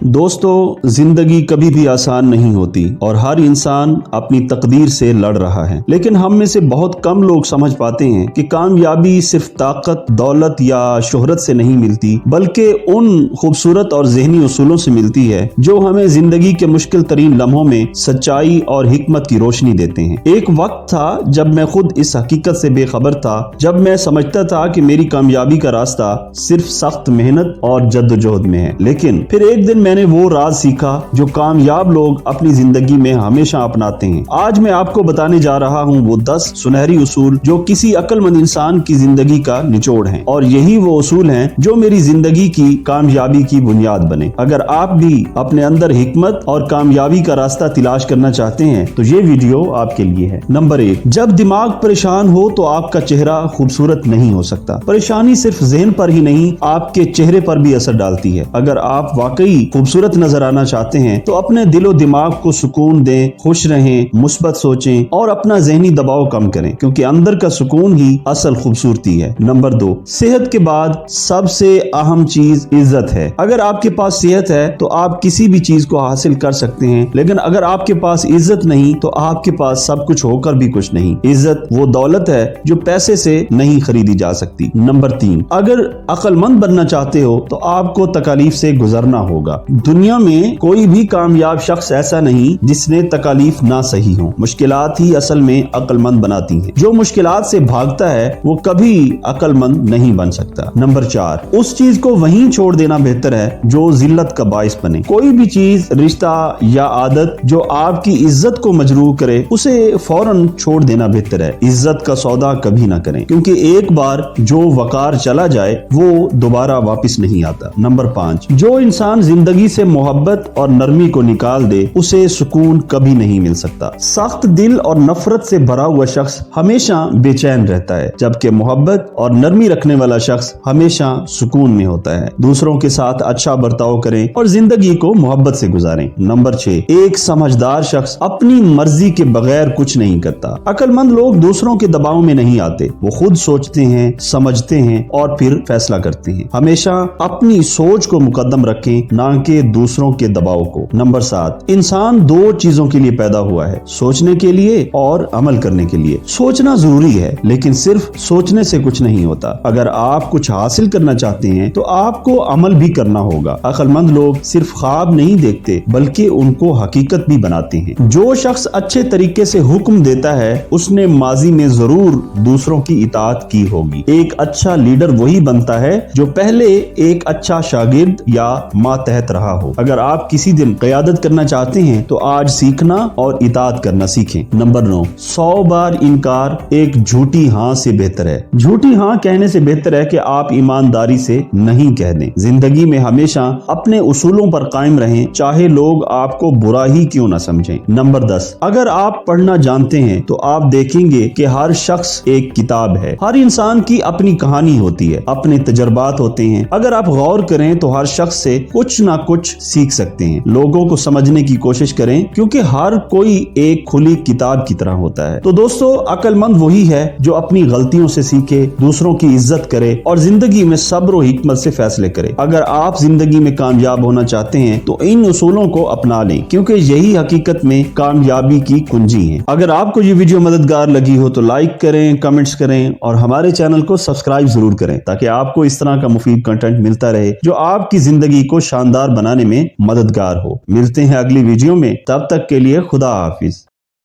दोस्तों, जिंदगी कभी भी आसान नहीं होती और हर इंसान अपनी तकदीर से लड़ रहा है। लेकिन हम में से बहुत कम लोग समझ पाते हैं कि कामयाबी सिर्फ ताकत, दौलत या शोहरत से नहीं मिलती, बल्कि उन खूबसूरत और ज़हनी उसूलों से मिलती है जो हमें जिंदगी के मुश्किल तरीन लम्हों में सच्चाई और हिकमत की रोशनी देते हैं। एक वक्त था जब मैं खुद इस हकीकत से बेखबर था, जब मैं समझता था कि मेरी कामयाबी का रास्ता सिर्फ सख्त मेहनत और जद्दोजहद में है। लेकिन फिर एक दिन मैंने वो राज सीखा जो कामयाब लोग अपनी जिंदगी में हमेशा अपनाते हैं। आज मैं आपको बताने जा रहा हूँ वो 10 सुनहरी उसूल जो किसी अक्लमंद इंसान की जिंदगी का निचोड़ हैं, और यही वो उसूल हैं जो मेरी जिंदगी की कामयाबी की बुनियाद बने। अगर आप भी अपने अंदर हिकमत और कामयाबी का रास्ता तलाश करना चाहते हैं तो ये वीडियो आपके लिए है। नंबर 1, जब दिमाग परेशान हो तो आपका चेहरा खूबसूरत नहीं हो सकता। परेशानी सिर्फ ज़हन पर ही नहीं, आपके चेहरे पर भी असर डालती है। अगर आप वाकई खूबसूरत नजर आना चाहते हैं तो अपने दिलो दिमाग को सुकून दें, खुश रहें, मुस्बत सोचें और अपना ज़हनी दबाव कम करें, क्योंकि अंदर का सुकून ही असल खूबसूरती है। नंबर 2, सेहत के बाद सबसे अहम चीज इज्जत है। अगर आपके पास सेहत है तो आप किसी भी चीज को हासिल कर सकते हैं, लेकिन अगर आपके पास इज्जत नहीं तो आपके पास सब कुछ होकर भी कुछ नहीं। इज्जत वो दौलत है जो पैसे से नहीं खरीदी जा सकती। नंबर 3, अगर अक्लमंद बनना चाहते हो तो आपको तकालीफ से गुजरना होगा। दुनिया में कोई भी कामयाब शख्स ऐसा नहीं जिसने तकालीफ ना सही हो। मुश्किलात ही असल में अक्लमंद बनाती हैं। जो मुश्किलात से भागता है वो कभी अक्लमंद नहीं बन सकता। नंबर 4, उस चीज को वहीं छोड़ देना बेहतर है जो जिल्लत का बाइस बने। कोई भी चीज, रिश्ता या आदत जो आपकी इज्जत को मजरूह करे, उसे फौरन छोड़ देना बेहतर है। इज्जत का सौदा कभी ना करें, क्योंकि एक बार जो वकार चला जाए वो दोबारा वापस नहीं आता। नंबर 5, जो इंसान जिंदगी से मोहब्बत और नरमी को निकाल दे उसे सुकून कभी नहीं मिल सकता। सख्त दिल और नफरत से भरा हुआ शख्स हमेशा बेचैन रहता है, जबकि मोहब्बत और नरमी रखने वाला शख्स हमेशा सुकून में होता है। दूसरों के साथ अच्छा बर्ताव करें और जिंदगी को मोहब्बत से गुजारें। नंबर 6, एक समझदार शख्स अपनी मर्जी के बगैर कुछ नहीं करता। अक्लमंद लोग दूसरों के दबाव में नहीं आते, वो खुद सोचते हैं, समझते हैं और फिर फैसला करते हैं। हमेशा अपनी सोच को मुकद्दम रखें, ना कि दूसरों के दबाव को। नंबर 7, इंसान 2 चीजों के लिए पैदा हुआ है, सोचने के लिए और अमल करने के लिए। सोचना जरूरी है, लेकिन सिर्फ सोचने से कुछ नहीं होता। अगर आप कुछ हासिल करना चाहते हैं तो आपको अमल भी करना होगा। अक्लमंद लोग सिर्फ ख्वाब नहीं देखते बल्कि उनको हकीकत भी बनाते हैं। जो शख्स अच्छे तरीके से हुक्म देता है उसने माजी में जरूर दूसरों की इताअत की होगी। एक अच्छा लीडर वही बनता है जो पहले एक अच्छा शागिर्द या मातहत रहा हो। अगर आप किसी दिन क़यादत करना चाहते हैं तो आज सीखना और इताअत करना सीखें। नंबर 9, 100 बार इनकार एक झूठी हाँ से बेहतर है। झूठी हाँ कहने से बेहतर है कि आप ईमानदारी से नहीं कह दें। जिंदगी में हमेशा अपने उसूलों पर कायम रहें, चाहे लोग आपको बुरा ही क्यों न समझें। नंबर 10, अगर आप पढ़ना जानते हैं तो आप देखेंगे कि हर शख्स एक किताब है। हर इंसान की अपनी कहानी होती है, अपने तजर्बात होते हैं। अगर आप गौर करें तो हर शख्स से कुछ ना कुछ सीख सकते हैं। लोगों को समझने की कोशिश करें, क्योंकि हर कोई एक खुली किताब की तरह होता है। तो दोस्तों, अक्लमंद वही है जो अपनी गलतियों से सीखे, दूसरों की इज्जत करे और जिंदगी में सब्र और हिकमत से फैसले करे। अगर आप जिंदगी में कामयाब होना चाहते हैं तो इन उसूलों को अपना लें, क्योंकि यही हकीकत में कामयाबी की कुंजी है। अगर आपको ये वीडियो मददगार लगी हो तो लाइक करें, कमेंट्स करें और हमारे चैनल को सब्सक्राइब जरूर करें, ताकि आपको इस तरह का मुफीद कंटेंट मिलता रहे जो आपकी जिंदगी को शानदार बनाने में मददगार हो। मिलते हैं अगली वीडियो में, तब तक के लिए खुदा हाफिज।